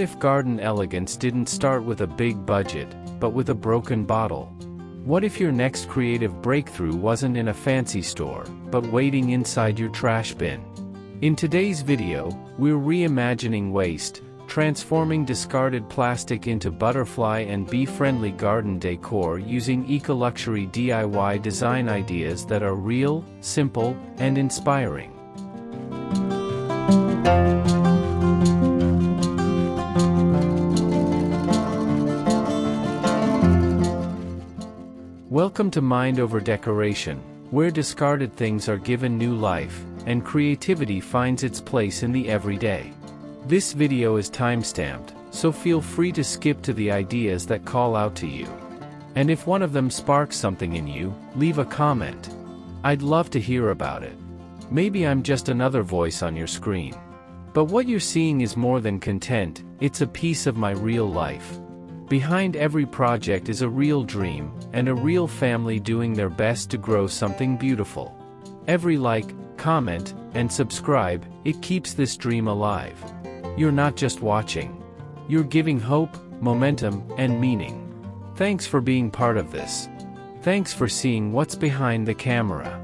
if garden elegance didn't start with a big budget, but with a broken bottle? What if your next creative breakthrough wasn't in a fancy store, but waiting inside your trash bin? In today's video, we're reimagining waste, transforming discarded plastic into butterfly and bee-friendly garden decor using eco-luxury DIY design ideas that are real, simple, and inspiring. Welcome to Mind Over Decoration, where discarded things are given new life, and creativity finds its place in the everyday. This video is time-stamped, so feel free to skip to the ideas that call out to you. And if one of them sparks something in you, leave a comment. I'd love to hear about it. Maybe I'm just another voice on your screen. But what you're seeing is more than content, it's a piece of my real life. Behind every project is a real dream, and a real family doing their best to grow something beautiful. Every like, comment, and subscribe, it keeps this dream alive. You're not just watching. You're giving hope, momentum, and meaning. Thanks for being part of this. Thanks for seeing what's behind the camera.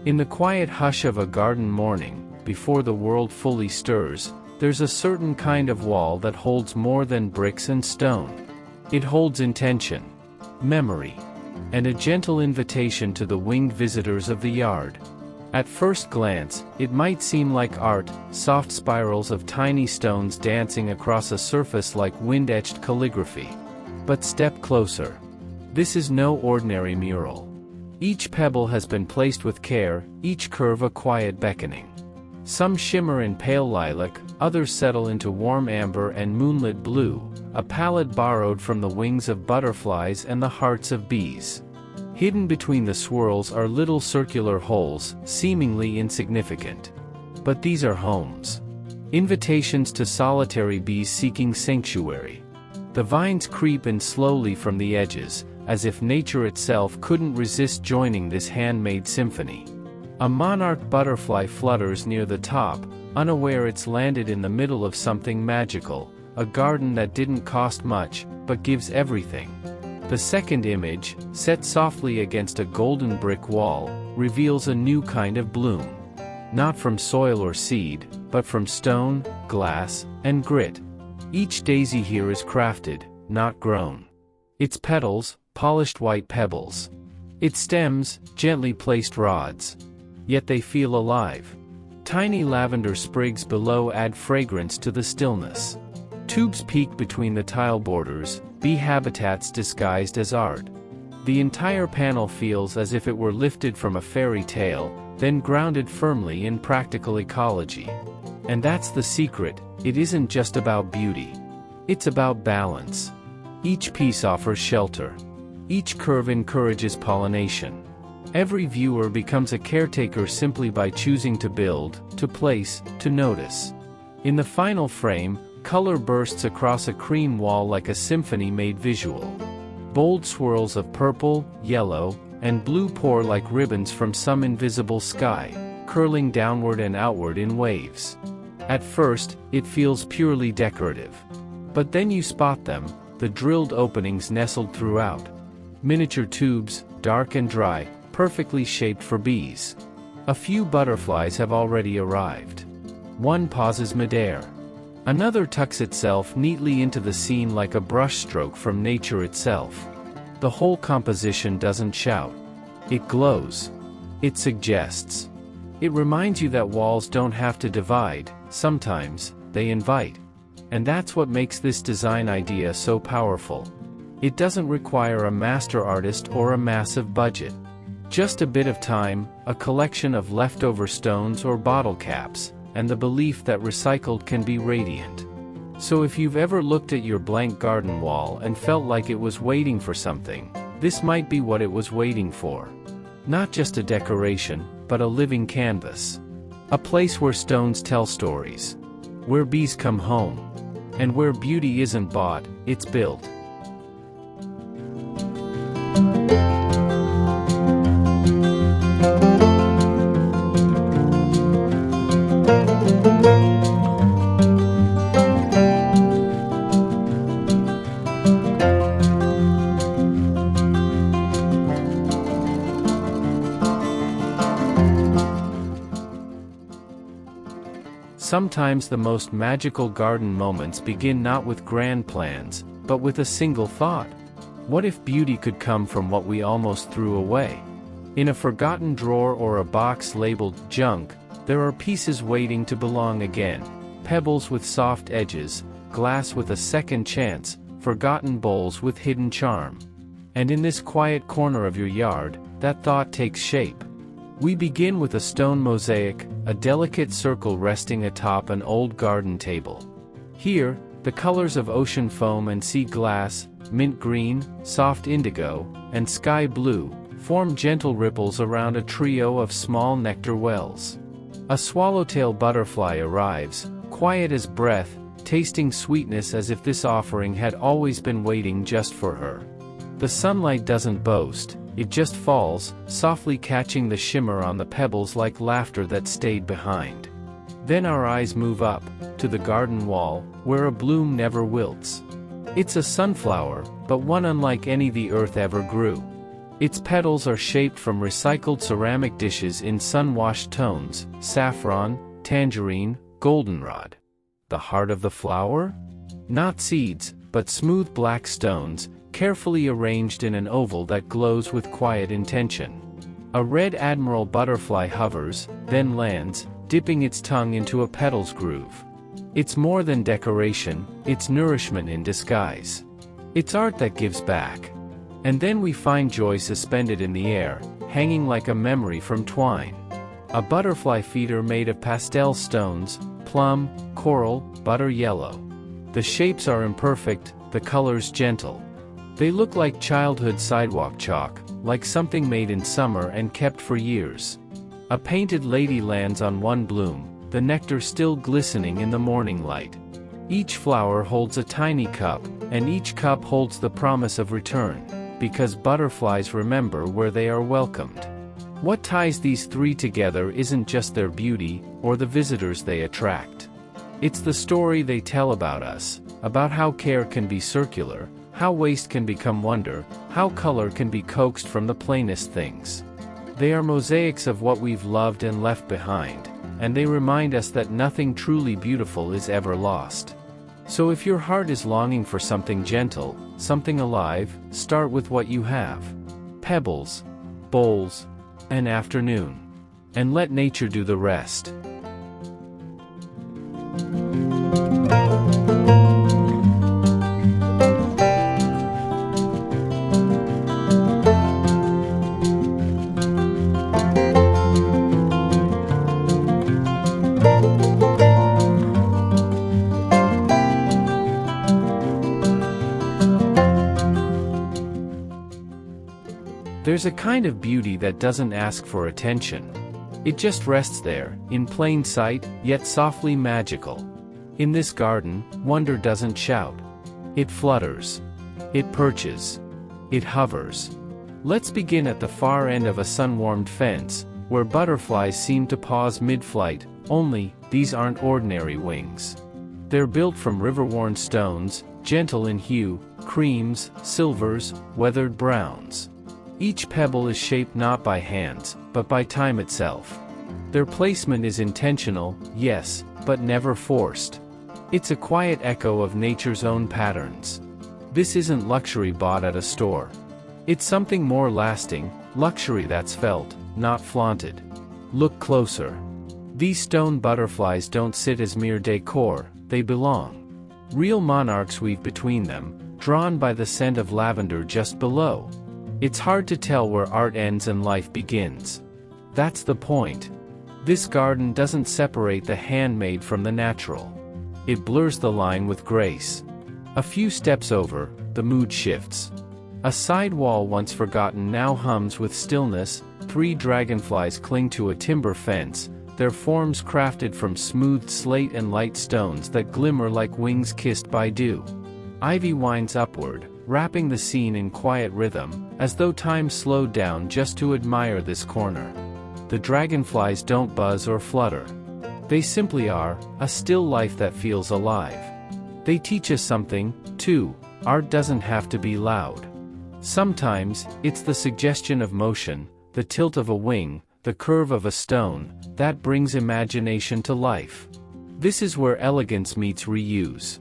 In the quiet hush of a garden morning, before the world fully stirs, there's a certain kind of wall that holds more than bricks and stone. It holds intention, memory, and a gentle invitation to the winged visitors of the yard. At first glance, it might seem like art, soft spirals of tiny stones dancing across a surface like wind-etched calligraphy. But step closer. This is no ordinary mural. Each pebble has been placed with care, each curve a quiet beckoning. Some shimmer in pale lilac, others settle into warm amber and moonlit blue, a palette borrowed from the wings of butterflies and the hearts of bees. Hidden between the swirls are little circular holes, seemingly insignificant. But these are homes. Invitations to solitary bees seeking sanctuary. The vines creep in slowly from the edges, as if nature itself couldn't resist joining this handmade symphony. A monarch butterfly flutters near the top, unaware it's landed in the middle of something magical, a garden that didn't cost much, but gives everything. The second image, set softly against a golden brick wall, reveals a new kind of bloom. Not from soil or seed, but from stone, glass, and grit. Each daisy here is crafted, not grown. Its petals, polished white pebbles. Its stems, gently placed rods. Yet they feel alive. Tiny lavender sprigs below add fragrance to the stillness. Tubes peek between the tile borders, bee habitats disguised as art. The entire panel feels as if it were lifted from a fairy tale, then grounded firmly in practical ecology. And that's the secret, it isn't just about beauty. It's about balance. Each piece offers shelter. Each curve encourages pollination. Every viewer becomes a caretaker simply by choosing to build, to place, to notice. In the final frame, color bursts across a cream wall like a symphony made visual. Bold swirls of purple, yellow, and blue pour like ribbons from some invisible sky, curling downward and outward in waves. At first, it feels purely decorative. But then you spot them, the drilled openings nestled throughout. Miniature tubes, dark and dry, perfectly shaped for bees. A few butterflies have already arrived. One pauses midair. Another tucks itself neatly into the scene like a brushstroke from nature itself. The whole composition doesn't shout. It glows. It suggests. It reminds you that walls don't have to divide, sometimes, they invite. And that's what makes this design idea so powerful. It doesn't require a master artist or a massive budget. Just a bit of time, a collection of leftover stones or bottle caps, and the belief that recycled can be radiant. So if you've ever looked at your blank garden wall and felt like it was waiting for something, This might be what it was waiting for. Not just a decoration, but a living canvas. A place where stones tell stories. Where bees come home. And where beauty isn't bought, it's built. Sometimes the most magical garden moments begin not with grand plans, but with a single thought. What if beauty could come from what we almost threw away? In a forgotten drawer or a box labeled junk, there are pieces waiting to belong again. Pebbles with soft edges, glass with a second chance, forgotten bowls with hidden charm. And in this quiet corner of your yard, that thought takes shape. We begin with a stone mosaic, a delicate circle resting atop an old garden table. Here, the colors of ocean foam and sea glass, mint green, soft indigo, and sky blue, form gentle ripples around a trio of small nectar wells. A swallowtail butterfly arrives, quiet as breath, tasting sweetness as if this offering had always been waiting just for her. The sunlight doesn't boast. It just falls, softly catching the shimmer on the pebbles like laughter that stayed behind. Then our eyes move up, to the garden wall, where a bloom never wilts. It's a sunflower, but one unlike any the earth ever grew. Its petals are shaped from recycled ceramic dishes in sun-washed tones, saffron, tangerine, goldenrod. The heart of the flower? Not seeds, but smooth black stones, carefully arranged in an oval that glows with quiet intention. A red admiral butterfly hovers, then lands, dipping its tongue into a petal's groove. It's more than decoration, it's nourishment in disguise. It's art that gives back. And then we find joy suspended in the air, hanging like a memory from twine. A butterfly feeder made of pastel stones, plum, coral, butter yellow. The shapes are imperfect, the colors gentle. They look like childhood sidewalk chalk, like something made in summer and kept for years. A painted lady lands on one bloom, the nectar still glistening in the morning light. Each flower holds a tiny cup, and each cup holds the promise of return, because butterflies remember where they are welcomed. What ties these three together isn't just their beauty, or the visitors they attract. It's the story they tell about us, about how care can be circular, how waste can become wonder, how color can be coaxed from the plainest things. They are mosaics of what we've loved and left behind, and they remind us that nothing truly beautiful is ever lost. So if your heart is longing for something gentle, something alive, start with what you have. Pebbles, bowls, an afternoon. And let nature do the rest. There's a kind of beauty that doesn't ask for attention. It just rests there, in plain sight, yet softly magical. In this garden, wonder doesn't shout. It flutters. It perches. It hovers. Let's begin at the far end of a sun-warmed fence, where butterflies seem to pause mid-flight, only, these aren't ordinary wings. They're built from river-worn stones, gentle in hue, creams, silvers, weathered browns. Each pebble is shaped not by hands, but by time itself. Their placement is intentional, yes, but never forced. It's a quiet echo of nature's own patterns. This isn't luxury bought at a store. It's something more lasting, luxury that's felt, not flaunted. Look closer. These stone butterflies don't sit as mere decor, they belong. Real monarchs weave between them, drawn by the scent of lavender just below. It's hard to tell where art ends and life begins. That's the point. This garden doesn't separate the handmade from the natural. It blurs the line with grace. A few steps over, the mood shifts. A side wall once forgotten now hums with stillness. 3 dragonflies cling to a timber fence, their forms crafted from smooth slate and light stones that glimmer like wings kissed by dew. Ivy winds upward, wrapping the scene in quiet rhythm, as though time slowed down just to admire this corner. The dragonflies don't buzz or flutter. They simply are, a still life that feels alive. They teach us something, too. Art doesn't have to be loud. Sometimes, it's the suggestion of motion, the tilt of a wing, the curve of a stone, that brings imagination to life. This is where elegance meets reuse.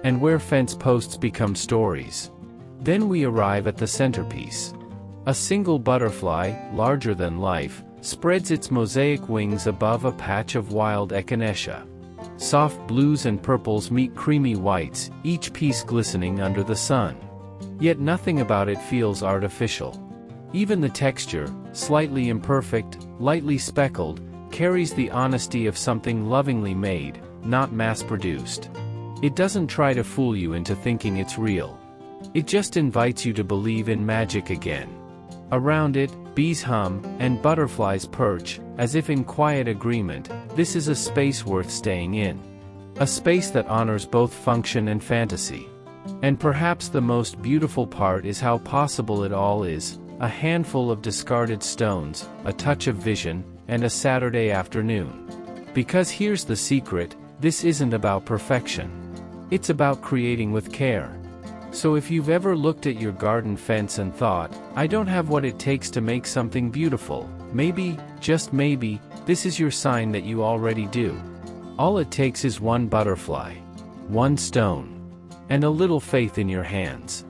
And where fence posts become stories. Then we arrive at the centerpiece. A single butterfly, larger than life, spreads its mosaic wings above a patch of wild echinacea. Soft blues and purples meet creamy whites, each piece glistening under the sun. Yet nothing about it feels artificial. Even the texture, slightly imperfect, lightly speckled, carries the honesty of something lovingly made, not mass-produced. It doesn't try to fool you into thinking it's real. It just invites you to believe in magic again. Around it, bees hum, and butterflies perch, as if in quiet agreement. This is a space worth staying in. A space that honors both function and fantasy. And perhaps the most beautiful part is how possible it all is. A handful of discarded stones, a touch of vision, and a Saturday afternoon. Because here's the secret, this isn't about perfection. It's about creating with care. So if you've ever looked at your garden fence and thought, I don't have what it takes to make something beautiful, maybe, just maybe, this is your sign that you already do. All it takes is one butterfly, one stone, and a little faith in your hands.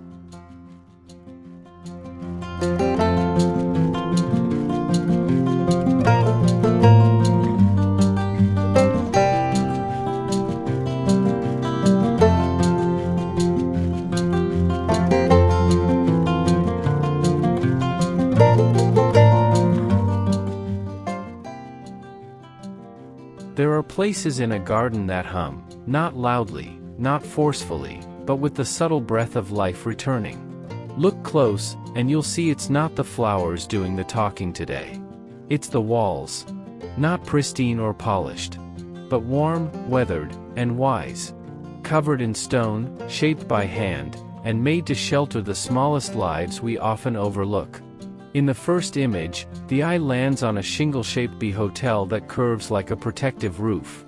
There are places in a garden that hum, not loudly, not forcefully, but with the subtle breath of life returning. Look close, and you'll see it's not the flowers doing the talking today. It's the walls. Not pristine or polished, but warm, weathered, and wise. Covered in stone, shaped by hand, and made to shelter the smallest lives we often overlook. In the first image, the eye lands on a shingle-shaped bee hotel that curves like a protective roof.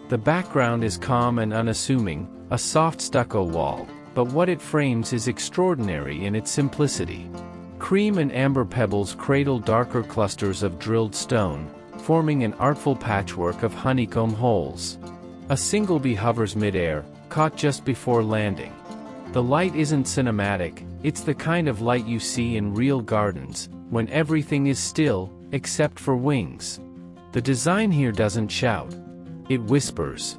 The background is calm and unassuming, a soft stucco wall, but what it frames is extraordinary in its simplicity. Cream and amber pebbles cradle darker clusters of drilled stone, forming an artful patchwork of honeycomb holes. A single bee hovers midair, caught just before landing. The light isn't cinematic, it's the kind of light you see in real gardens, when everything is still, except for wings. The design here doesn't shout. It whispers.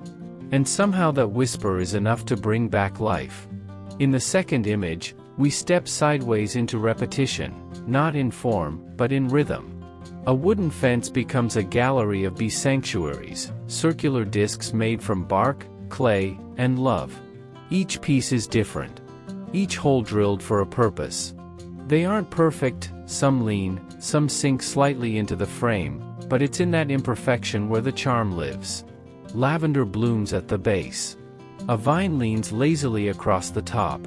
And somehow that whisper is enough to bring back life. In the second image, we step sideways into repetition, not in form, but in rhythm. A wooden fence becomes a gallery of bee sanctuaries, circular discs made from bark, clay, and love. Each piece is different. Each hole drilled for a purpose. They aren't perfect, some lean, some sink slightly into the frame, but it's in that imperfection where the charm lives. Lavender blooms at the base. A vine leans lazily across the top.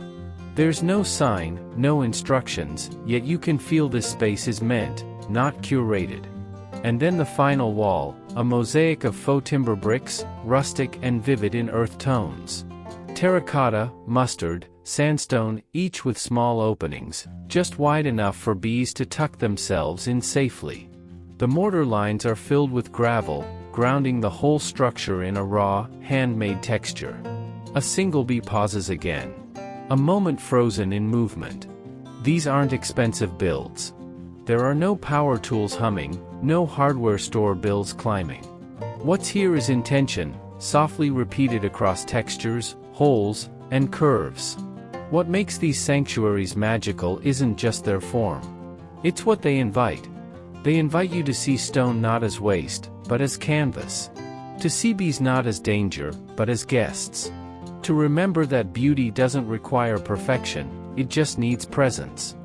There's no sign, no instructions, yet you can feel this space is meant, not curated. And then the final wall, a mosaic of faux timber bricks, rustic and vivid in earth tones. Terracotta, mustard, sandstone, each with small openings, just wide enough for bees to tuck themselves in safely. The mortar lines are filled with gravel, grounding the whole structure in a raw, handmade texture. A single bee pauses again. A moment frozen in movement. These aren't expensive builds. There are no power tools humming, no hardware store bills climbing. What's here is intention, softly repeated across textures, holes, and curves. What makes these sanctuaries magical isn't just their form. It's what they invite. They invite you to see stone not as waste, but as canvas. To see bees not as danger, but as guests. To remember that beauty doesn't require perfection, it just needs presence.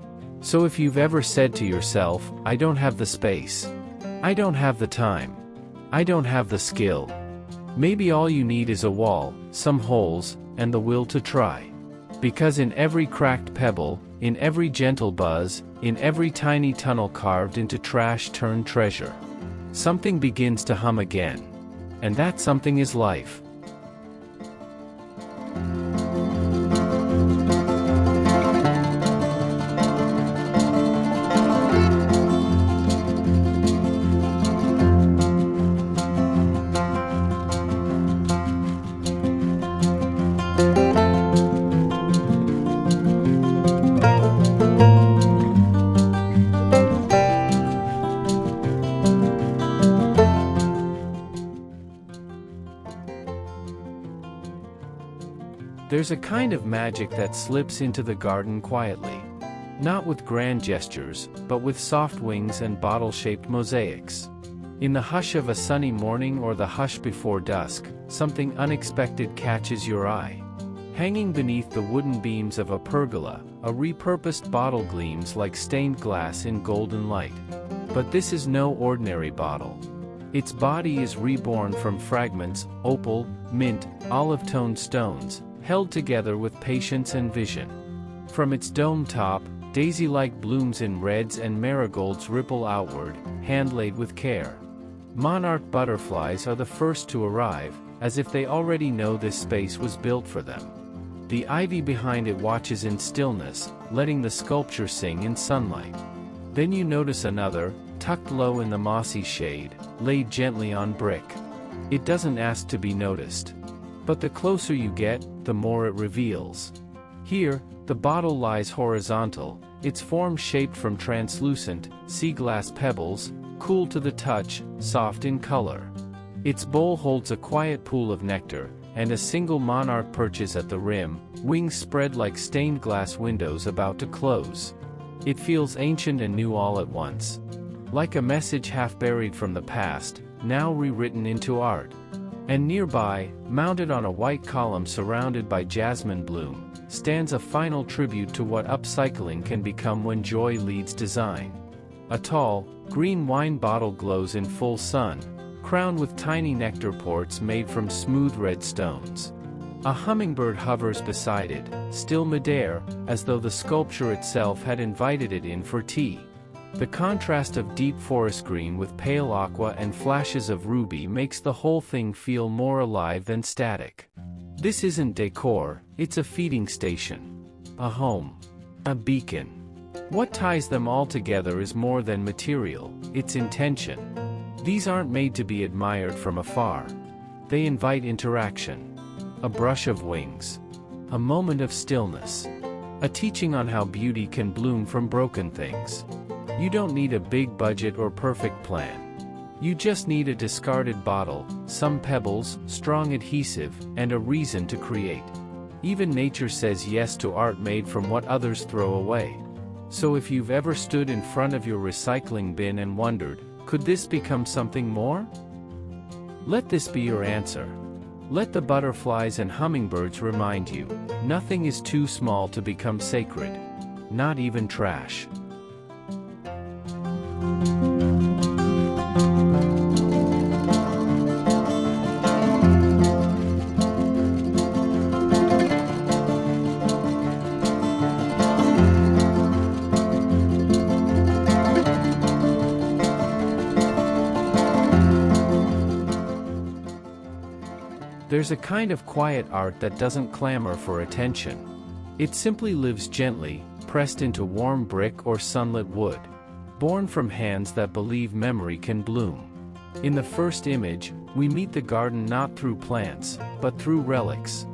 So if you've ever said to yourself, "I don't have the space. I don't have the time. I don't have the skill," maybe all you need is a wall, some holes, and the will to try. Because in every cracked pebble, in every gentle buzz, in every tiny tunnel carved into trash turned treasure, something begins to hum again. And that something is life. There's a kind of magic that slips into the garden quietly. Not with grand gestures, but with soft wings and bottle-shaped mosaics. In the hush of a sunny morning or the hush before dusk, something unexpected catches your eye. Hanging beneath the wooden beams of a pergola, a repurposed bottle gleams like stained glass in golden light. But this is no ordinary bottle. Its body is reborn from fragments, opal, mint, olive-toned stones, held together with patience and vision. From its dome top, daisy-like blooms in reds and marigolds ripple outward, hand-laid with care. Monarch butterflies are the first to arrive, as if they already know this space was built for them. The ivy behind it watches in stillness, letting the sculpture sing in sunlight. Then you notice another, tucked low in the mossy shade, laid gently on brick. It doesn't ask to be noticed. But the closer you get, the more it reveals. Here, the bottle lies horizontal, its form shaped from translucent, sea glass pebbles, cool to the touch, soft in color. Its bowl holds a quiet pool of nectar, and a single monarch perches at the rim, wings spread like stained glass windows about to close. It feels ancient and new all at once. Like a message half buried from the past, now rewritten into art. And nearby, mounted on a white column surrounded by jasmine bloom, stands a final tribute to what upcycling can become when joy leads design. A tall, green wine bottle glows in full sun, crowned with tiny nectar ports made from smooth red stones. A hummingbird hovers beside it, still midair, as though the sculpture itself had invited it in for tea. The contrast of deep forest green with pale aqua and flashes of ruby makes the whole thing feel more alive than static. This isn't decor, it's a feeding station. A home. A beacon. What ties them all together is more than material, it's intention. These aren't made to be admired from afar. They invite interaction. A brush of wings. A moment of stillness. A teaching on how beauty can bloom from broken things. You don't need a big budget or perfect plan. You just need a discarded bottle, some pebbles, strong adhesive, and a reason to create. Even nature says yes to art made from what others throw away. So if you've ever stood in front of your recycling bin and wondered, could this become something more? Let this be your answer. Let the butterflies and hummingbirds remind you, nothing is too small to become sacred. Not even trash. There's a kind of quiet art that doesn't clamor for attention. It simply lives gently, pressed into warm brick or sunlit wood. Born from hands that believe memory can bloom. In the first image, we meet the garden not through plants, but through relics.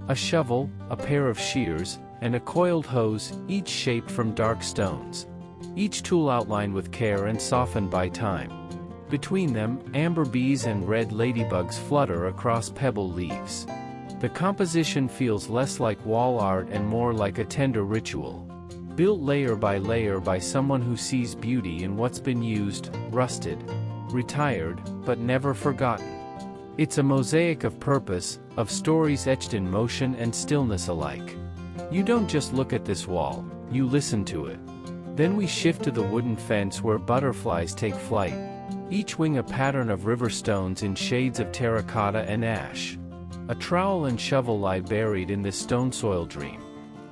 A shovel, a pair of shears, and a coiled hose, each shaped from dark stones. Each tool outlined with care and softened by time. Between them, amber bees and red ladybugs flutter across pebble leaves. The composition feels less like wall art and more like a tender ritual. Built layer by someone who sees beauty in what's been used, rusted, retired, but never forgotten. It's a mosaic of purpose, of stories etched in motion and stillness alike. You don't just look at this wall, you listen to it. Then we shift to the wooden fence where butterflies take flight, each wing a pattern of river stones in shades of terracotta and ash. A trowel and shovel lie buried in this stone soil dream,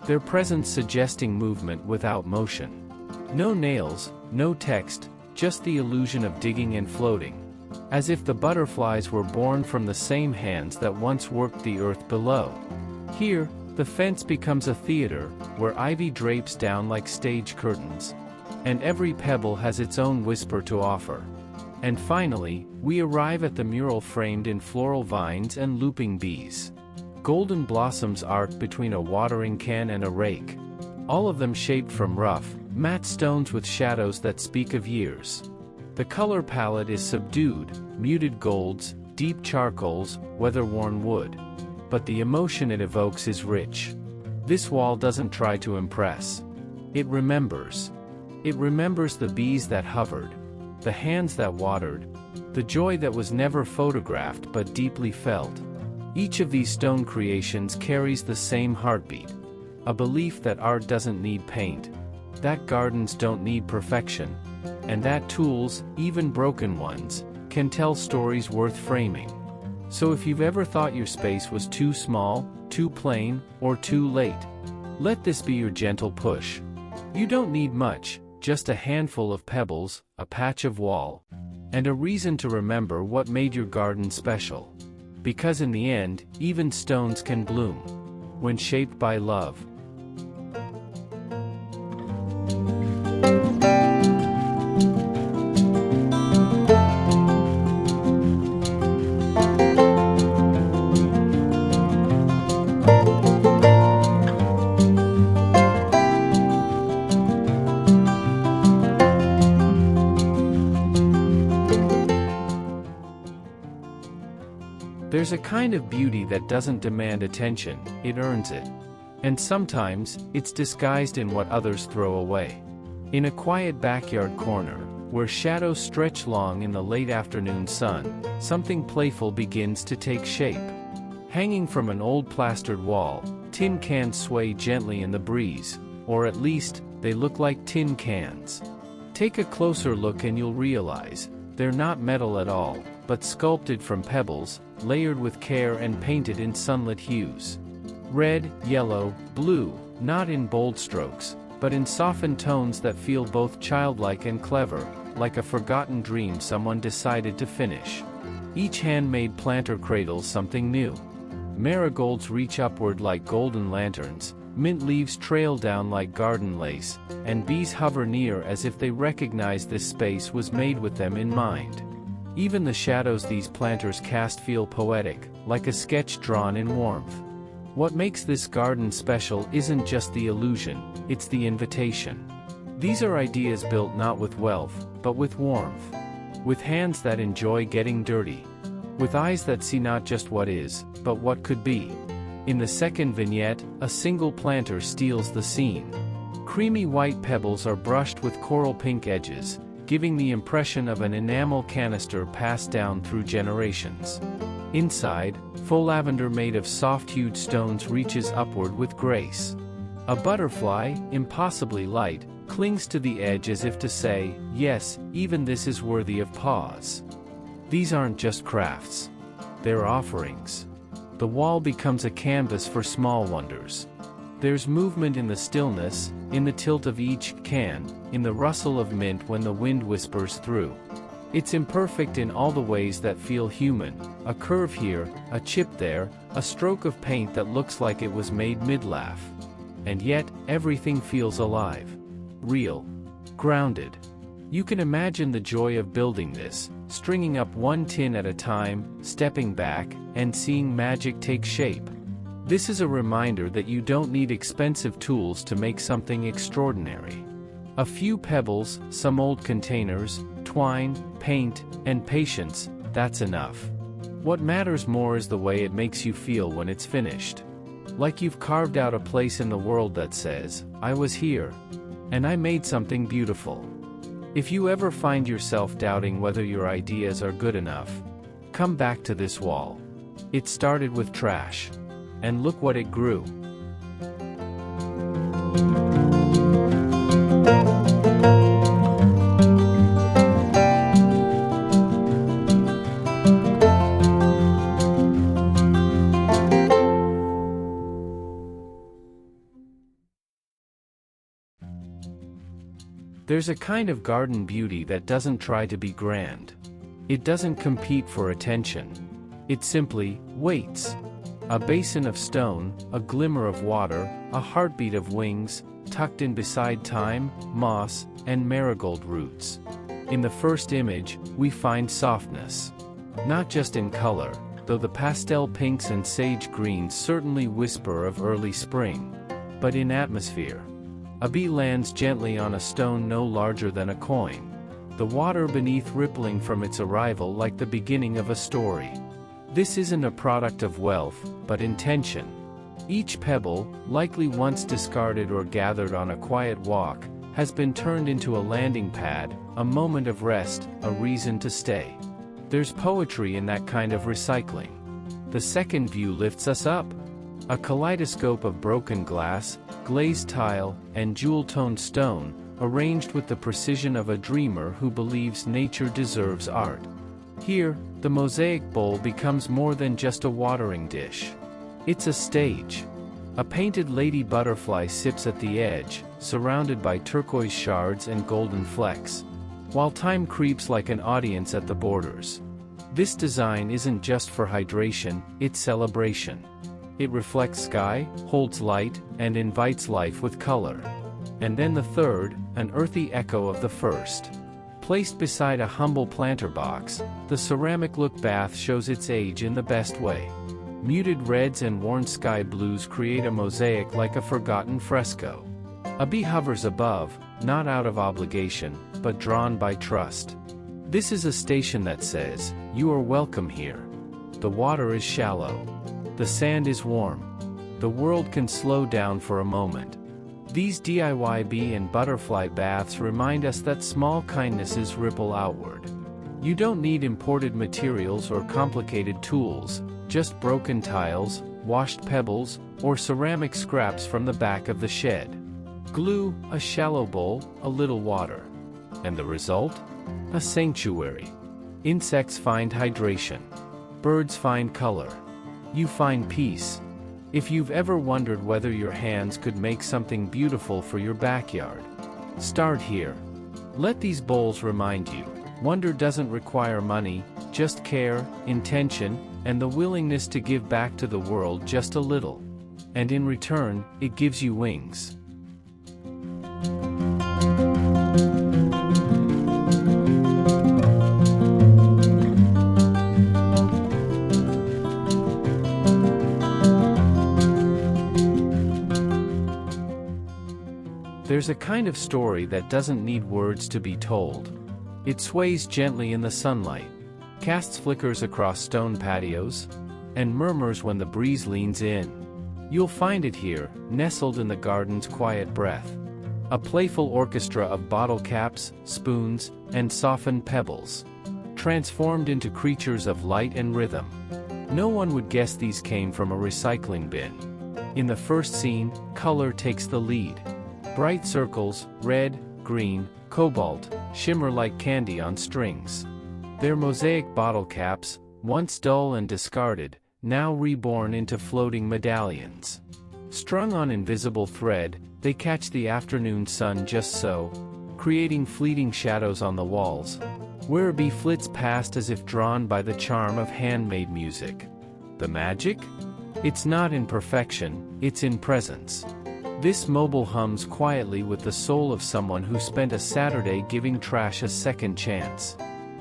their presence suggesting movement without motion. No nails, no text, just the illusion of digging and floating, as if the butterflies were born from the same hands that once worked the earth below. Here, the fence becomes a theater, where ivy drapes down like stage curtains, and every pebble has its own whisper to offer. And finally, we arrive at the mural framed in floral vines and looping bees. Golden blossoms arc between a watering can and a rake, all of them shaped from rough, matte stones with shadows that speak of years. The color palette is subdued, muted golds, deep charcoals, weather-worn wood. But the emotion it evokes is rich. This wall doesn't try to impress. It remembers. It remembers the bees that hovered, the hands that watered, the joy that was never photographed but deeply felt. Each of these stone creations carries the same heartbeat, a belief that art doesn't need paint, that gardens don't need perfection, and that tools, even broken ones, can tell stories worth framing. So if you've ever thought your space was too small, too plain, or too late, let this be your gentle push. You don't need much, just a handful of pebbles, a patch of wall, and a reason to remember what made your garden special. Because in the end, even stones can bloom, when shaped by love. There's a kind of beauty that doesn't demand attention, it earns it. And sometimes, it's disguised in what others throw away. In a quiet backyard corner, where shadows stretch long in the late afternoon sun, something playful begins to take shape. Hanging from an old plastered wall, tin cans sway gently in the breeze, or at least, they look like tin cans. Take a closer look and you'll realize, they're not metal at all, but sculpted from pebbles, layered with care and painted in sunlit hues. Red, yellow, blue, not in bold strokes, but in softened tones that feel both childlike and clever, like a forgotten dream someone decided to finish. Each handmade planter cradles something new. Marigolds reach upward like golden lanterns, mint leaves trail down like garden lace, and bees hover near as if they recognize this space was made with them in mind. Even the shadows these planters cast feel poetic, like a sketch drawn in warmth. What makes this garden special isn't just the illusion, it's the invitation. These are ideas built not with wealth, but with warmth. With hands that enjoy getting dirty. With eyes that see not just what is, but what could be. In the second vignette, a single planter steals the scene. Creamy white pebbles are brushed with coral pink edges, giving the impression of an enamel canister passed down through generations. Inside, faux lavender made of soft-hued stones reaches upward with grace. A butterfly, impossibly light, clings to the edge as if to say, yes, even this is worthy of pause. These aren't just crafts. They're offerings. The wall becomes a canvas for small wonders. There's movement in the stillness, in the tilt of each can, in the rustle of mint when the wind whispers through. It's imperfect in all the ways that feel human, a curve here, a chip there, a stroke of paint that looks like it was made mid-laugh. And yet, everything feels alive. Real. Grounded. You can imagine the joy of building this, stringing up one tin at a time, stepping back, and seeing magic take shape. This is a reminder that you don't need expensive tools to make something extraordinary. A few pebbles, some old containers, twine, paint, and patience, that's enough. What matters more is the way it makes you feel when it's finished. Like you've carved out a place in the world that says, I was here. And I made something beautiful. If you ever find yourself doubting whether your ideas are good enough, come back to this wall. It started with trash. And look what it grew. There's a kind of garden beauty that doesn't try to be grand. It doesn't compete for attention. It simply waits. A basin of stone, a glimmer of water, a heartbeat of wings, tucked in beside thyme, moss, and marigold roots. In the first image, we find softness. Not just in color, though the pastel pinks and sage greens certainly whisper of early spring, but in atmosphere. A bee lands gently on a stone no larger than a coin, the water beneath rippling from its arrival like the beginning of a story. This isn't a product of wealth, but intention. Each pebble, likely once discarded or gathered on a quiet walk, has been turned into a landing pad, a moment of rest, a reason to stay. There's poetry in that kind of recycling. The second view lifts us up. A kaleidoscope of broken glass, glazed tile, and jewel-toned stone, arranged with the precision of a dreamer who believes nature deserves art. Here, the mosaic bowl becomes more than just a watering dish. It's a stage. A painted lady butterfly sips at the edge, surrounded by turquoise shards and golden flecks, while time creeps like an audience at the borders. This design isn't just for hydration, it's celebration. It reflects sky, holds light, and invites life with color. And then the third, an earthy echo of the first. Placed beside a humble planter box, the ceramic look bath shows its age in the best way. Muted reds and worn sky blues create a mosaic like a forgotten fresco. A bee hovers above, not out of obligation, but drawn by trust. This is a station that says, "You are welcome here." The water is shallow. The sand is warm. The world can slow down for a moment. These DIY bee and butterfly baths remind us that small kindnesses ripple outward. You don't need imported materials or complicated tools, just broken tiles, washed pebbles, or ceramic scraps from the back of the shed. Glue, a shallow bowl, a little water. And the result? A sanctuary. Insects find hydration. Birds find color. You find peace. If you've ever wondered whether your hands could make something beautiful for your backyard, start here. Let these bowls remind you, wonder doesn't require money, just care, intention, and the willingness to give back to the world just a little. And in return, it gives you wings. There's a kind of story that doesn't need words to be told. It sways gently in the sunlight, casts flickers across stone patios, and murmurs when the breeze leans in. You'll find it here, nestled in the garden's quiet breath. A playful orchestra of bottle caps, spoons, and softened pebbles, transformed into creatures of light and rhythm. No one would guess these came from a recycling bin. In the first scene, color takes the lead. Bright circles, red, green, cobalt, shimmer like candy on strings. They're mosaic bottle caps, once dull and discarded, now reborn into floating medallions. Strung on invisible thread, they catch the afternoon sun just so, creating fleeting shadows on the walls, where a bee flits past as if drawn by the charm of handmade music. The magic? It's not in perfection, it's in presence. This mobile hums quietly with the soul of someone who spent a Saturday giving trash a second chance.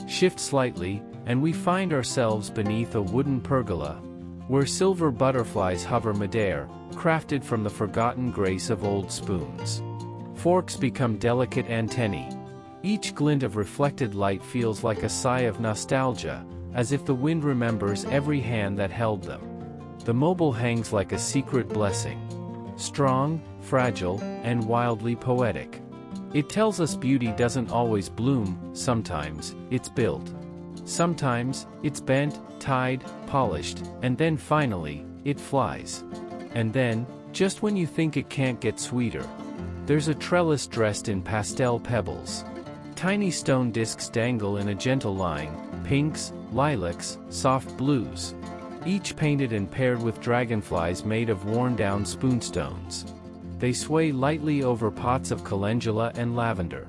Shift slightly, and we find ourselves beneath a wooden pergola, where silver butterflies hover midair, crafted from the forgotten grace of old spoons. Forks become delicate antennae. Each glint of reflected light feels like a sigh of nostalgia, as if the wind remembers every hand that held them. The mobile hangs like a secret blessing. Strong, fragile, and wildly poetic. It tells us beauty doesn't always bloom, sometimes, it's built. Sometimes, it's bent, tied, polished, and then finally, it flies. And then, just when you think it can't get sweeter, There's a trellis dressed in pastel pebbles. Tiny stone discs dangle in a gentle line, pinks, lilacs, soft blues. Each painted and paired with dragonflies made of worn-down spoonstones. They sway lightly over pots of calendula and lavender,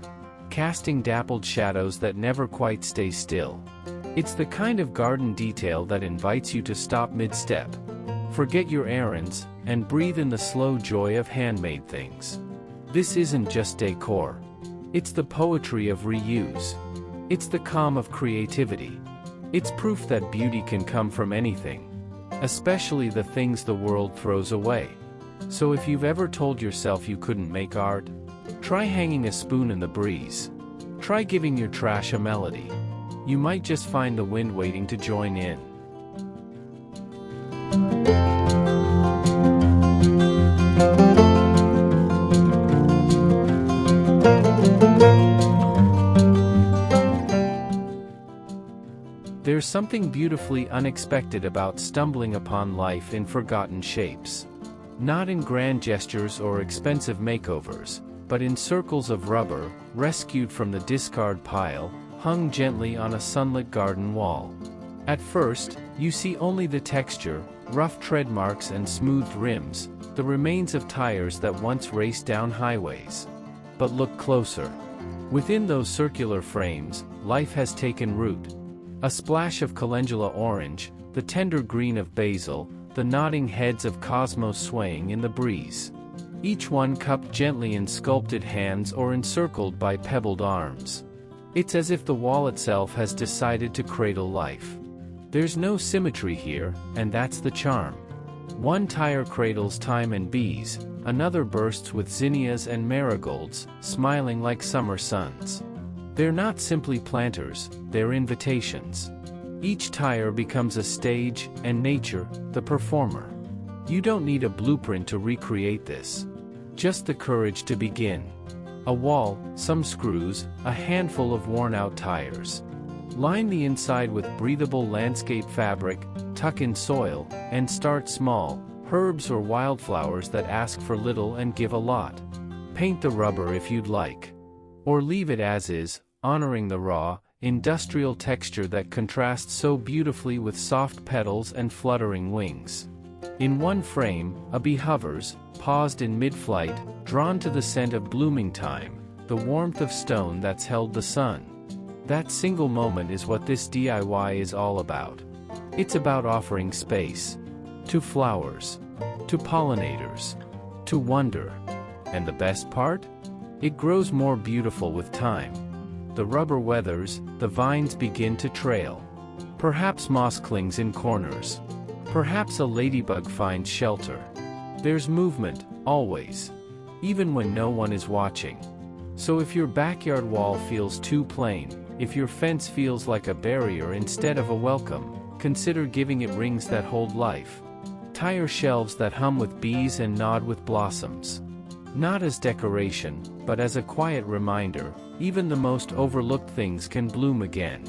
casting dappled shadows that never quite stay still. It's the kind of garden detail that invites you to stop mid-step, forget your errands, and breathe in the slow joy of handmade things. This isn't just decor. It's the poetry of reuse. It's the calm of creativity. It's proof that beauty can come from anything, especially the things the world throws away. So if you've ever told yourself you couldn't make art, try hanging a spoon in the breeze. Try giving your trash a melody. You might just find the wind waiting to join in. There's something beautifully unexpected about stumbling upon life in forgotten shapes. Not in grand gestures or expensive makeovers, but in circles of rubber, rescued from the discard pile, hung gently on a sunlit garden wall. At first, you see only the texture, rough tread marks and smoothed rims, the remains of tires that once raced down highways. But look closer. Within those circular frames, life has taken root. A splash of calendula orange, the tender green of basil, the nodding heads of cosmos swaying in the breeze. Each one cupped gently in sculpted hands or encircled by pebbled arms. It's as if the wall itself has decided to cradle life. There's no symmetry here, and that's the charm. One tire cradles time and bees, another bursts with zinnias and marigolds, smiling like summer suns. They're not simply planters, they're invitations. Each tire becomes a stage, and nature, the performer. You don't need a blueprint to recreate this. Just the courage to begin. A wall, some screws, a handful of worn-out tires. Line the inside with breathable landscape fabric, tuck in soil, and start small, herbs or wildflowers that ask for little and give a lot. Paint the rubber if you'd like. Or leave it as is, honoring the raw, industrial texture that contrasts so beautifully with soft petals and fluttering wings. In one frame, a bee hovers, paused in mid-flight, drawn to the scent of blooming thyme, the warmth of stone that's held the sun. That single moment is what this DIY is all about. It's about offering space. To flowers. To pollinators. To wonder. And the best part? It grows more beautiful with time. The rubber weathers, the vines begin to trail. Perhaps moss clings in corners. Perhaps a ladybug finds shelter. There's movement, always. Even when no one is watching. So if your backyard wall feels too plain, if your fence feels like a barrier instead of a welcome, consider giving it rings that hold life. Tire shelves that hum with bees and nod with blossoms. Not as decoration, but as a quiet reminder, even the most overlooked things can bloom again.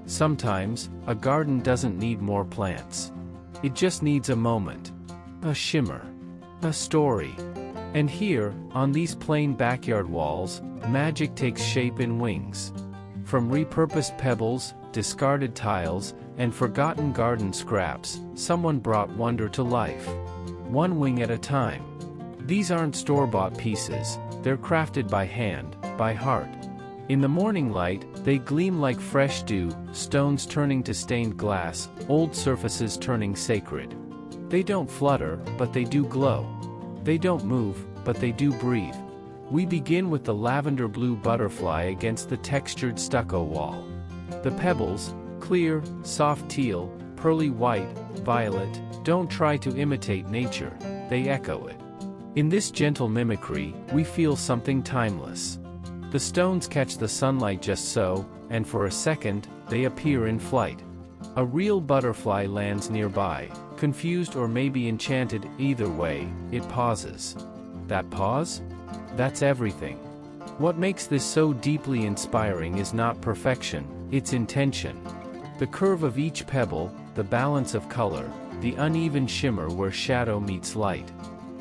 Sometimes, a garden doesn't need more plants. It just needs a moment. A shimmer. A story. And here, on these plain backyard walls, magic takes shape in wings. From repurposed pebbles, discarded tiles, and forgotten garden scraps, someone brought wonder to life. One wing at a time. These aren't store-bought pieces, they're crafted by hand, by heart. In the morning light, they gleam like fresh dew, stones turning to stained glass, old surfaces turning sacred. They don't flutter, but they do glow. They don't move, but they do breathe. We begin with the lavender blue butterfly against the textured stucco wall. The pebbles, clear, soft teal, pearly white, violet, don't try to imitate nature, they echo it. In this gentle mimicry, we feel something timeless. The stones catch the sunlight just so, and for a second, they appear in flight. A real butterfly lands nearby, Confused or maybe enchanted, either way, it pauses. That pause? That's everything. What makes this so deeply inspiring is not perfection, it's intention. The curve of each pebble, the balance of color, the uneven shimmer where shadow meets light.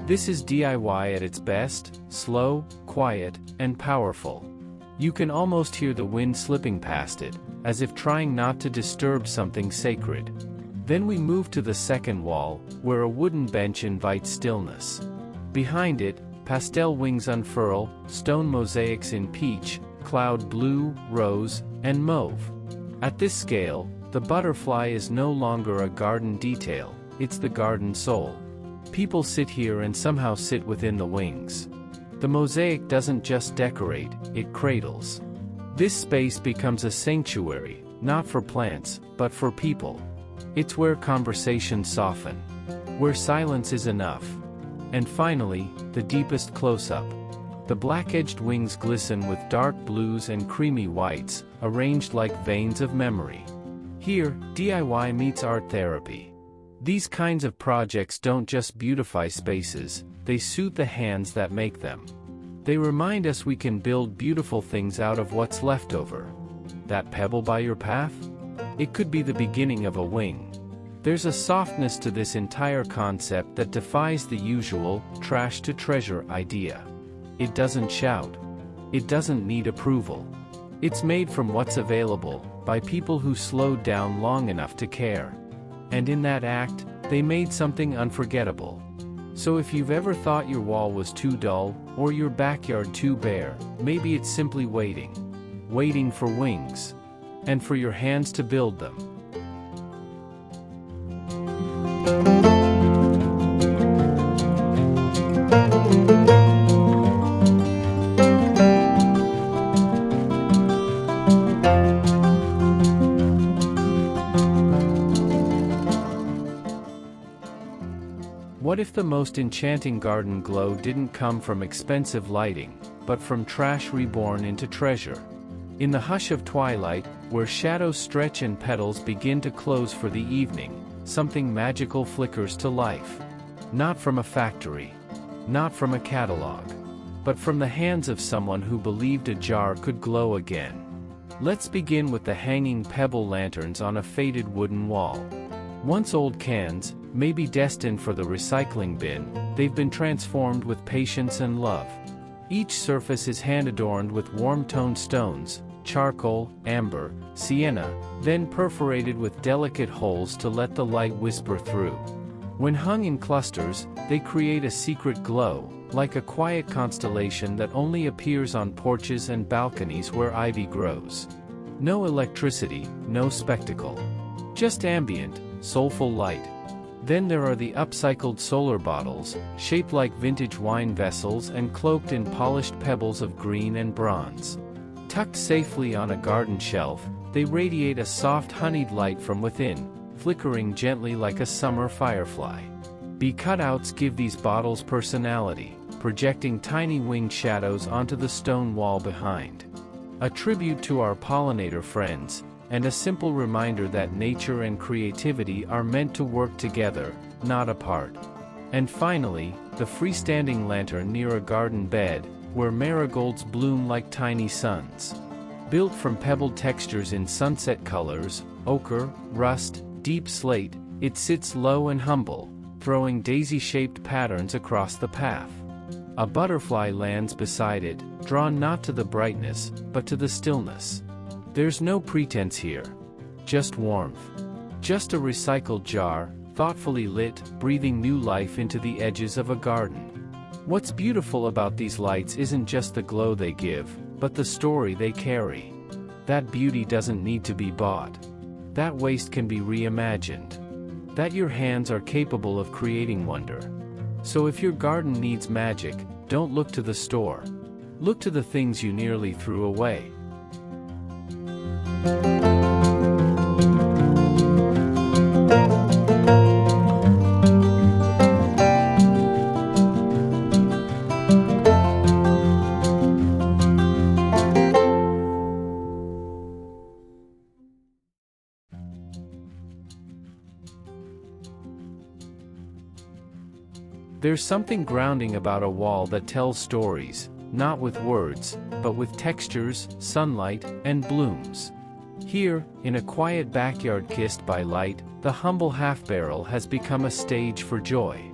This is DIY at its best, slow, quiet, and powerful. You can almost hear the wind slipping past it, as if trying not to disturb something sacred. Then we move to the second wall, where a wooden bench invites stillness. Behind it, pastel wings unfurl, stone mosaics in peach, cloud blue, rose, and mauve. At this scale, the butterfly is no longer a garden detail, it's the garden soul. People sit here and somehow sit within the wings. The mosaic doesn't just decorate, it cradles. This space becomes a sanctuary, not for plants, but for people. It's where conversations soften, where silence is enough. And finally, the deepest close-up. The black-edged wings glisten with dark blues and creamy whites, arranged like veins of memory. Here, DIY meets art therapy. These kinds of projects don't just beautify spaces, they soothe the hands that make them. They remind us we can build beautiful things out of what's left over. That pebble by your path? It could be the beginning of a wing. There's a softness to this entire concept that defies the usual trash to treasure idea. It doesn't shout. It doesn't need approval. It's made from what's available, by people who slowed down long enough to care. And in that act, they made something unforgettable. So if you've ever thought your wall was too dull, or your backyard too bare, maybe it's simply waiting. Waiting for wings. And for your hands to build them. What if the most enchanting garden glow didn't come from expensive lighting, but from trash reborn into treasure? In the hush of twilight, where shadows stretch and petals begin to close for the evening, something magical flickers to life. Not from a factory. Not from a catalog. But from the hands of someone who believed a jar could glow again. Let's begin with the hanging pebble lanterns on a faded wooden wall. Once old cans, maybe destined for the recycling bin, they've been transformed with patience and love. Each surface is hand-adorned with warm-toned stones, charcoal, amber, sienna, then perforated with delicate holes to let the light whisper through. When hung in clusters, they create a secret glow, like a quiet constellation that only appears on porches and balconies where ivy grows. No electricity, no spectacle. Just ambient, soulful light. Then there are the upcycled solar bottles, shaped like vintage wine vessels and cloaked in polished pebbles of green and bronze. Tucked safely on a garden shelf, they radiate a soft honeyed light from within, flickering gently like a summer firefly. Bee cutouts give these bottles personality, projecting tiny winged shadows onto the stone wall behind. A tribute to our pollinator friends, and a simple reminder that nature and creativity are meant to work together, not apart. And finally, the freestanding lantern near a garden bed, where marigolds bloom like tiny suns. Built from pebbled textures in sunset colors, ochre, rust, deep slate, it sits low and humble, throwing daisy-shaped patterns across the path. A butterfly lands beside it, drawn not to the brightness, but to the stillness. There's no pretense here. Just warmth. Just a recycled jar, thoughtfully lit, breathing new life into the edges of a garden. What's beautiful about these lights isn't just the glow they give, but the story they carry. That beauty doesn't need to be bought. That waste can be reimagined. That your hands are capable of creating wonder. So if your garden needs magic, don't look to the store. Look to the things you nearly threw away. There's something grounding about a wall that tells stories, not with words, but with textures, sunlight, and blooms. Here, in a quiet backyard kissed by light, the humble half-barrel has become a stage for joy.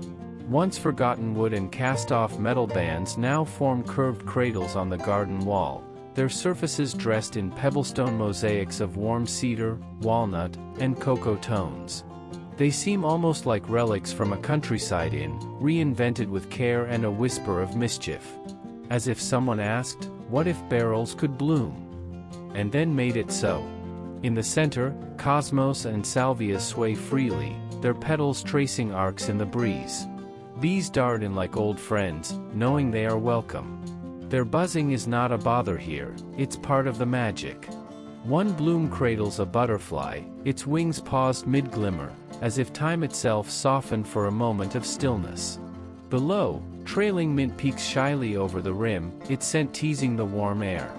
Once forgotten wood and cast-off metal bands now form curved cradles on the garden wall, their surfaces dressed in pebblestone mosaics of warm cedar, walnut, and cocoa tones. They seem almost like relics from a countryside inn, reinvented with care and a whisper of mischief. As if someone asked, what if barrels could bloom? And then made it so. In the center, cosmos and salvias sway freely, their petals tracing arcs in the breeze. Bees dart in like old friends, knowing they are welcome. Their buzzing is not a bother here, it's part of the magic. One bloom cradles a butterfly, its wings paused mid-glimmer, as if time itself softened for a moment of stillness. Below, trailing mint peeks shyly over the rim, its scent teasing the warm air.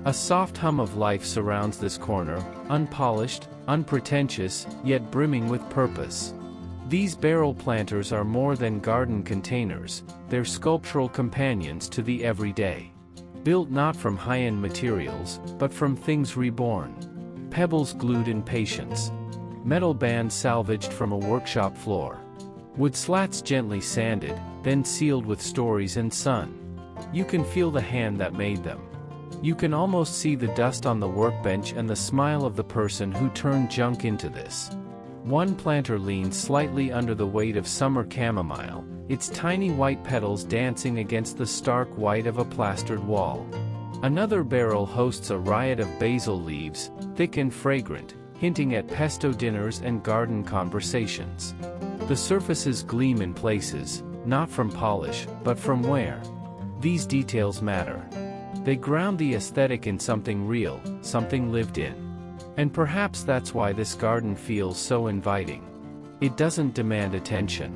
A soft hum of life surrounds this corner, unpolished, unpretentious, yet brimming with purpose. These barrel planters are more than garden containers, they're sculptural companions to the everyday. Built not from high-end materials, but from things reborn. Pebbles glued in patience. Metal bands salvaged from a workshop floor. Wood slats gently sanded, then sealed with stories and sun. You can feel the hand that made them. You can almost see the dust on the workbench and the smile of the person who turned junk into this. One planter leans slightly under the weight of summer chamomile, its tiny white petals dancing against the stark white of a plastered wall. Another barrel hosts a riot of basil leaves, thick and fragrant, hinting at pesto dinners and garden conversations. The surfaces gleam in places, not from polish, but from wear. These details matter. They ground the aesthetic in something real, something lived in. And perhaps that's why this garden feels so inviting. It doesn't demand attention.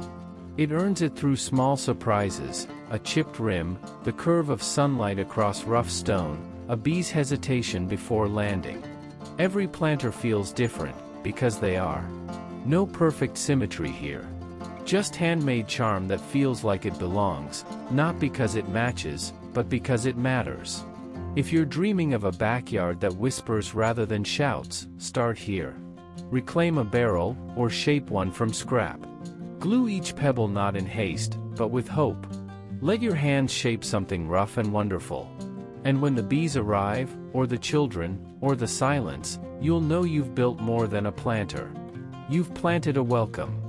It earns it through small surprises, a chipped rim, the curve of sunlight across rough stone, a bee's hesitation before landing. Every planter feels different, because they are. No perfect symmetry here. Just handmade charm that feels like it belongs, not because it matches, but because it matters. If you're dreaming of a backyard that whispers rather than shouts, start here. Reclaim a barrel, or shape one from scrap. Glue each pebble not in haste, but with hope. Let your hands shape something rough and wonderful. And when the bees arrive, or the children, or the silence, you'll know you've built more than a planter. You've planted a welcome.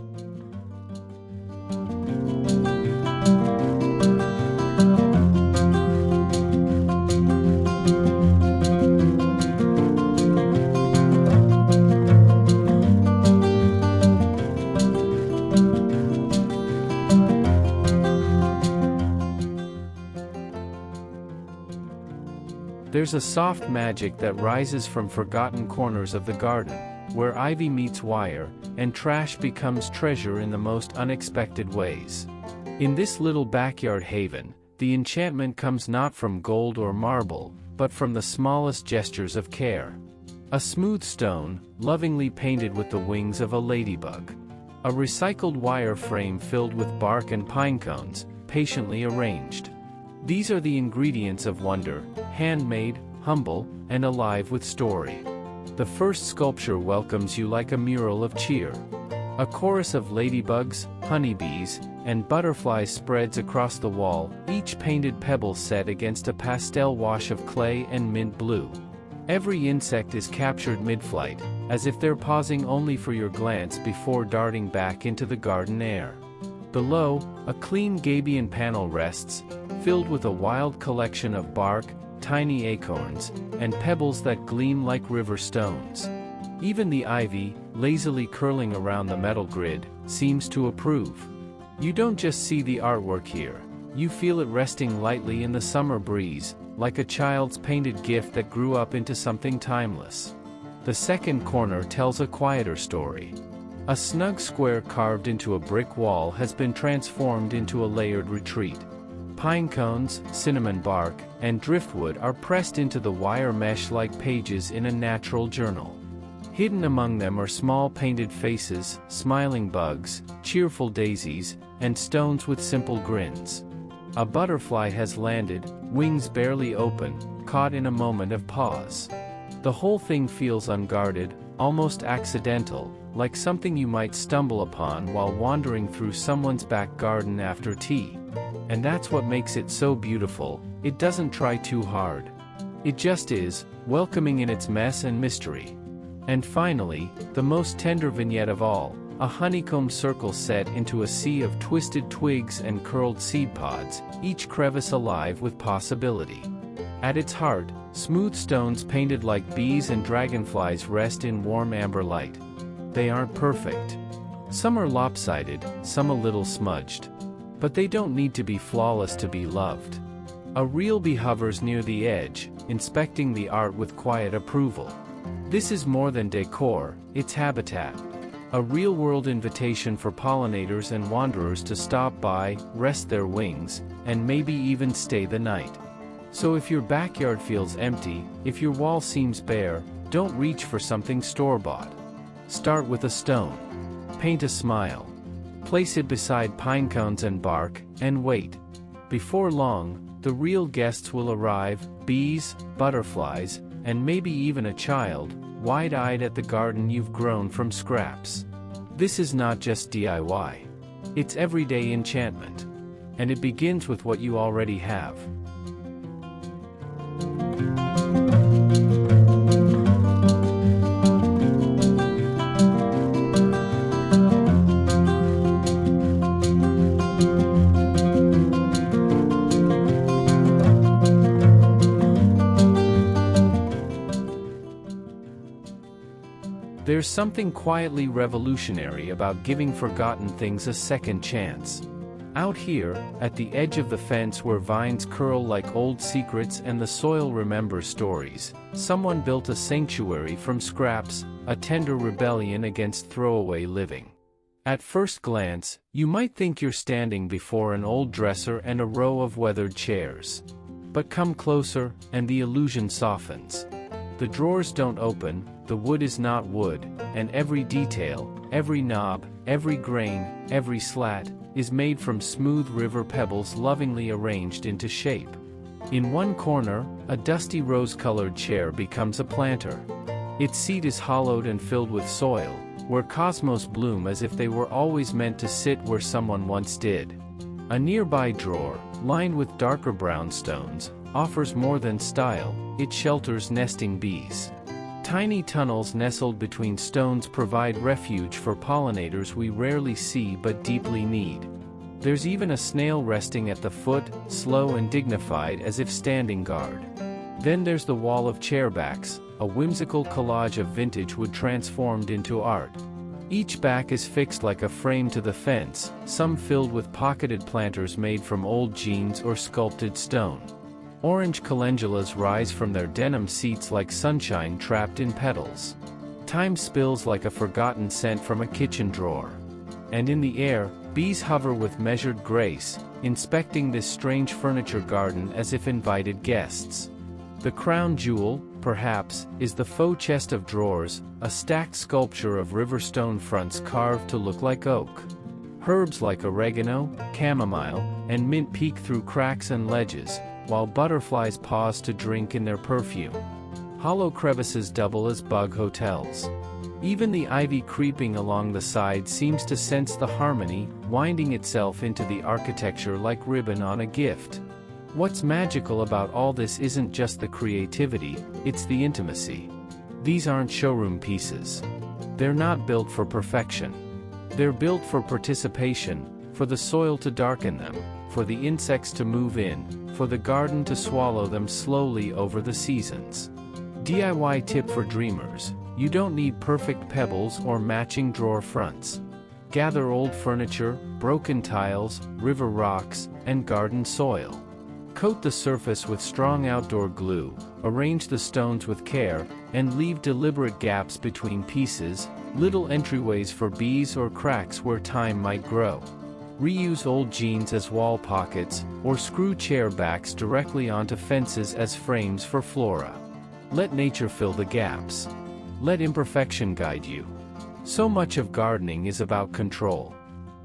There's a soft magic that rises from forgotten corners of the garden, where ivy meets wire, and trash becomes treasure in the most unexpected ways. In this little backyard haven, the enchantment comes not from gold or marble, but from the smallest gestures of care. A smooth stone, lovingly painted with the wings of a ladybug. A recycled wire frame filled with bark and pine cones, patiently arranged. These are the ingredients of wonder, handmade, humble, and alive with story. The first sculpture welcomes you like a mural of cheer. A chorus of ladybugs, honeybees, and butterflies spreads across the wall, each painted pebble set against a pastel wash of clay and mint blue. Every insect is captured mid-flight, as if they're pausing only for your glance before darting back into the garden air. Below, a clean gabion panel rests, filled with a wild collection of bark, tiny acorns, and pebbles that gleam like river stones. Even the ivy, lazily curling around the metal grid, seems to approve. You don't just see the artwork here, you feel it resting lightly in the summer breeze, like a child's painted gift that grew up into something timeless. The second corner tells a quieter story. A snug square carved into a brick wall has been transformed into a layered retreat. Pine cones, cinnamon bark, and driftwood are pressed into the wire mesh like pages in a natural journal. Hidden among them are small painted faces, smiling bugs, cheerful daisies, and stones with simple grins. A butterfly has landed, wings barely open, caught in a moment of pause. The whole thing feels unguarded, almost accidental, like something you might stumble upon while wandering through someone's back garden after tea. And that's what makes it so beautiful. It doesn't try too hard. It just is, welcoming in its mess and mystery. And finally, the most tender vignette of all, a honeycomb circle set into a sea of twisted twigs and curled seed pods, each crevice alive with possibility. At its heart, smooth stones painted like bees and dragonflies rest in warm amber light. They aren't perfect. Some are lopsided, some a little smudged. But they don't need to be flawless to be loved. A real bee hovers near the edge, inspecting the art with quiet approval. This is more than decor, it's habitat. A real-world invitation for pollinators and wanderers to stop by, rest their wings, and maybe even stay the night. So if your backyard feels empty, if your wall seems bare, don't reach for something store-bought. Start with a stone. Paint a smile. Place it beside pine cones and bark, and wait. Before long, the real guests will arrive, bees, butterflies, and maybe even a child, wide-eyed at the garden you've grown from scraps. This is not just DIY. It's everyday enchantment. And it begins with what you already have. There's something quietly revolutionary about giving forgotten things a second chance. Out here, at the edge of the fence where vines curl like old secrets and the soil remembers stories, someone built a sanctuary from scraps, a tender rebellion against throwaway living. At first glance, you might think you're standing before an old dresser and a row of weathered chairs. But come closer, and the illusion softens. The drawers don't open, the wood is not wood, and every detail, every knob, every grain, every slat, is made from smooth river pebbles lovingly arranged into shape. In one corner, a dusty rose-colored chair becomes a planter. Its seat is hollowed and filled with soil, where cosmos bloom as if they were always meant to sit where someone once did. A nearby drawer, lined with darker brown stones, offers more than style, it shelters nesting bees. Tiny tunnels nestled between stones provide refuge for pollinators we rarely see but deeply need. There's even a snail resting at the foot, slow and dignified as if standing guard. Then there's the wall of chairbacks, a whimsical collage of vintage wood transformed into art. Each back is fixed like a frame to the fence, some filled with pocketed planters made from old jeans or sculpted stone. Orange calendulas rise from their denim seats like sunshine trapped in petals. Time spills like a forgotten scent from a kitchen drawer. And in the air, bees hover with measured grace, inspecting this strange furniture garden as if invited guests. The crown jewel, perhaps, is the faux chest of drawers, a stacked sculpture of river stone fronts carved to look like oak. Herbs like oregano, chamomile, and mint peek through cracks and ledges, while butterflies pause to drink in their perfume. Hollow crevices double as bug hotels. Even the ivy creeping along the side seems to sense the harmony, winding itself into the architecture like ribbon on a gift. What's magical about all this isn't just the creativity, it's the intimacy. These aren't showroom pieces. They're not built for perfection. They're built for participation, for the soil to darken them, for the insects to move in, for the garden to swallow them slowly over the seasons. DIY tip for dreamers: you don't need perfect pebbles or matching drawer fronts. Gather old furniture, broken tiles, river rocks, and garden soil. Coat the surface with strong outdoor glue, arrange the stones with care, and leave deliberate gaps between pieces, little entryways for bees or cracks where time might grow. Reuse old jeans as wall pockets, or screw chair backs directly onto fences as frames for flora. Let nature fill the gaps. Let imperfection guide you. So much of gardening is about control.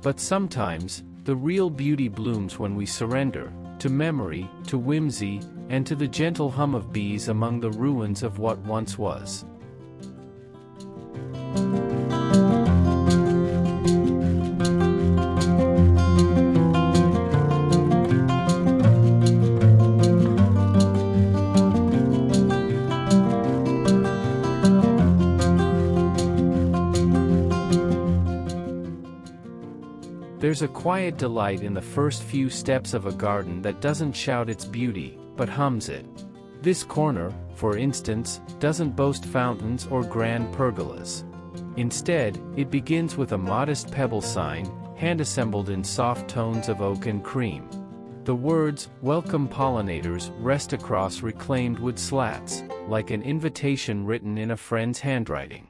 But sometimes, the real beauty blooms when we surrender, to memory, to whimsy, and to the gentle hum of bees among the ruins of what once was. There's a quiet delight in the first few steps of a garden that doesn't shout its beauty, but hums it. This corner, for instance, doesn't boast fountains or grand pergolas. Instead, it begins with a modest pebble sign, hand-assembled in soft tones of oak and cream. The words, "Welcome pollinators," rest across reclaimed wood slats, like an invitation written in a friend's handwriting.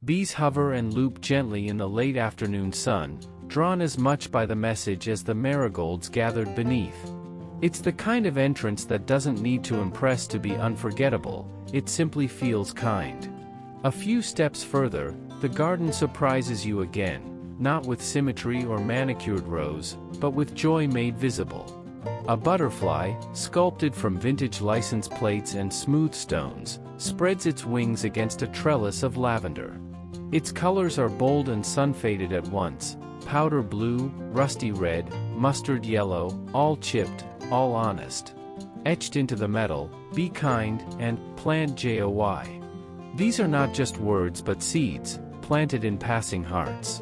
Bees hover and loop gently in the late afternoon sun, drawn as much by the message as the marigolds gathered beneath. It's the kind of entrance that doesn't need to impress to be unforgettable, it simply feels kind. A few steps further, the garden surprises you again, not with symmetry or manicured rows, but with joy made visible. A butterfly, sculpted from vintage license plates and smooth stones, spreads its wings against a trellis of lavender. Its colors are bold and sun-faded at once, powder blue, rusty red, mustard yellow, all chipped, all honest. Etched into the metal, "Be kind," and "Plant Joy." These are not just words but seeds, planted in passing hearts.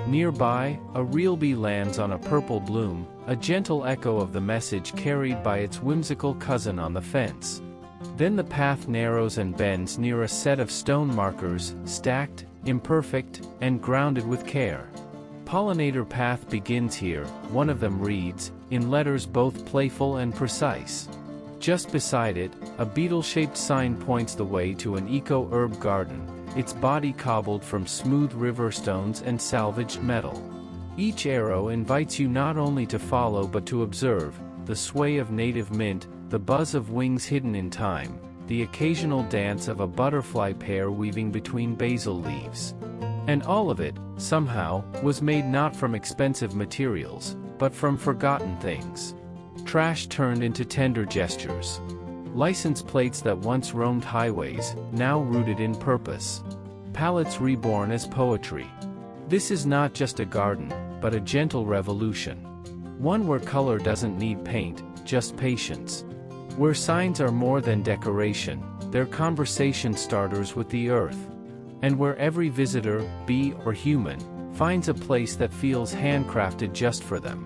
Nearby, a real bee lands on a purple bloom, a gentle echo of the message carried by its whimsical cousin on the fence. Then the path narrows and bends near a set of stone markers, stacked, imperfect, and grounded with care. Pollinator path begins here, one of them reads, in letters both playful and precise. Just beside it, a beetle-shaped sign points the way to an eco-herb garden, its body cobbled from smooth river stones and salvaged metal. Each arrow invites you not only to follow but to observe, the sway of native mint, the buzz of wings hidden in time, the occasional dance of a butterfly pair weaving between basil leaves. And all of it, somehow, was made not from expensive materials, but from forgotten things. Trash turned into tender gestures. License plates that once roamed highways, now rooted in purpose. Palettes reborn as poetry. This is not just a garden, but a gentle revolution. One where color doesn't need paint, just patience. Where signs are more than decoration, they're conversation starters with the earth. And where every visitor, bee or human, finds a place that feels handcrafted just for them.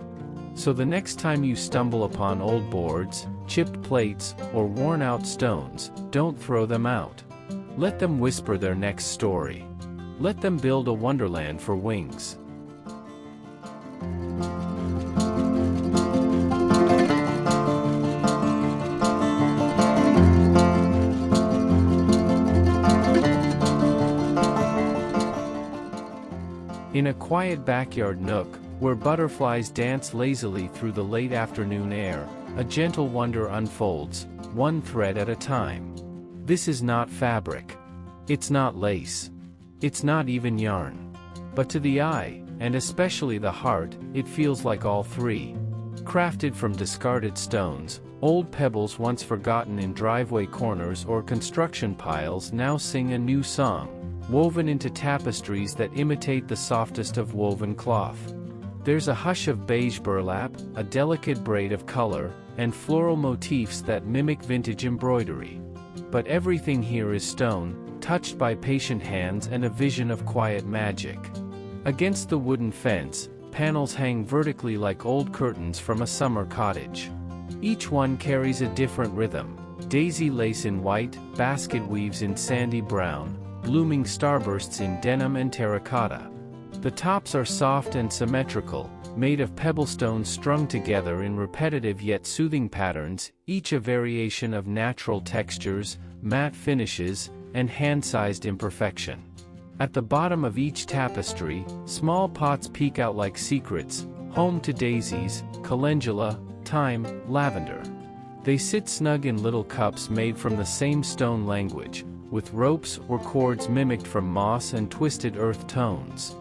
So the next time you stumble upon old boards, chipped plates, or worn-out stones, don't throw them out. Let them whisper their next story. Let them build a wonderland for wings. In a quiet backyard nook, where butterflies dance lazily through the late afternoon air, a gentle wonder unfolds, one thread at a time. This is not fabric. It's not lace. It's not even yarn. But to the eye, and especially the heart, it feels like all three. Crafted from discarded stones, old pebbles once forgotten in driveway corners or construction piles now sing a new song, woven into tapestries that imitate the softest of woven cloth. There's a hush of beige burlap, a delicate braid of color, and floral motifs that mimic vintage embroidery. But everything here is stone, touched by patient hands and a vision of quiet magic. Against the wooden fence, panels hang vertically like old curtains from a summer cottage. Each one carries a different rhythm: daisy lace in white, basket weaves in sandy brown, blooming starbursts in denim and terracotta. The tops are soft and symmetrical, made of pebblestones strung together in repetitive yet soothing patterns, each a variation of natural textures, matte finishes, and hand-sized imperfection. At the bottom of each tapestry, small pots peek out like secrets, home to daisies, calendula, thyme, lavender. They sit snug in little cups made from the same stone language, with ropes or cords mimicked from moss and twisted earth tones.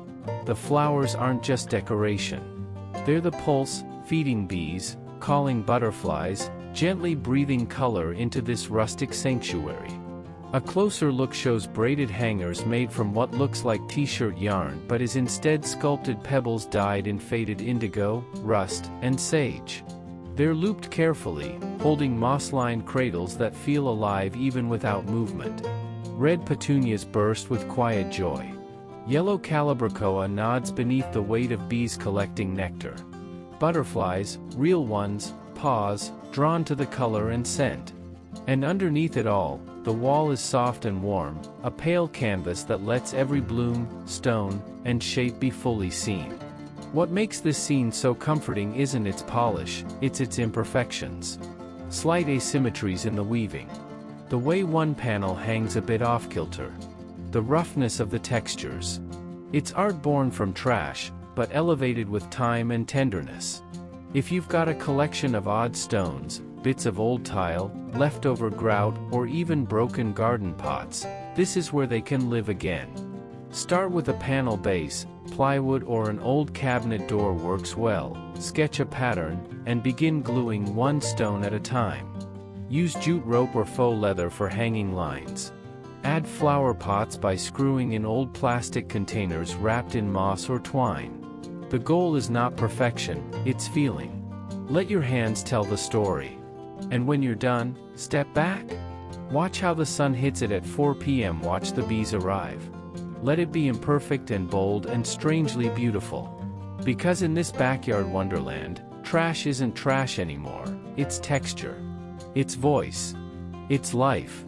The flowers aren't just decoration. They're the pulse, feeding bees, calling butterflies, gently breathing color into this rustic sanctuary. A closer look shows braided hangers made from what looks like t-shirt yarn but is instead sculpted pebbles dyed in faded indigo, rust, and sage. They're looped carefully, holding moss-lined cradles that feel alive even without movement. Red petunias burst with quiet joy. Yellow calibrachoa nods beneath the weight of bees collecting nectar. Butterflies, real ones, pause, drawn to the color and scent. And underneath it all, the wall is soft and warm, a pale canvas that lets every bloom, stone, and shape be fully seen. What makes this scene so comforting isn't its polish, it's its imperfections. Slight asymmetries in the weaving. The way one panel hangs a bit off-kilter. The roughness of the textures. It's art born from trash, but elevated with time and tenderness. If you've got a collection of odd stones, bits of old tile, leftover grout, or even broken garden pots, this is where they can live again. Start with a panel base, plywood or an old cabinet door works well, sketch a pattern, and begin gluing one stone at a time. Use jute rope or faux leather for hanging lines. Add flower pots by screwing in old plastic containers wrapped in moss or twine. The goal is not perfection, it's feeling. Let your hands tell the story. And when you're done, step back. Watch how the sun hits it at 4 p.m. Watch the bees arrive. Let it be imperfect and bold and strangely beautiful. Because in this backyard wonderland, trash isn't trash anymore, it's texture. It's voice. It's life.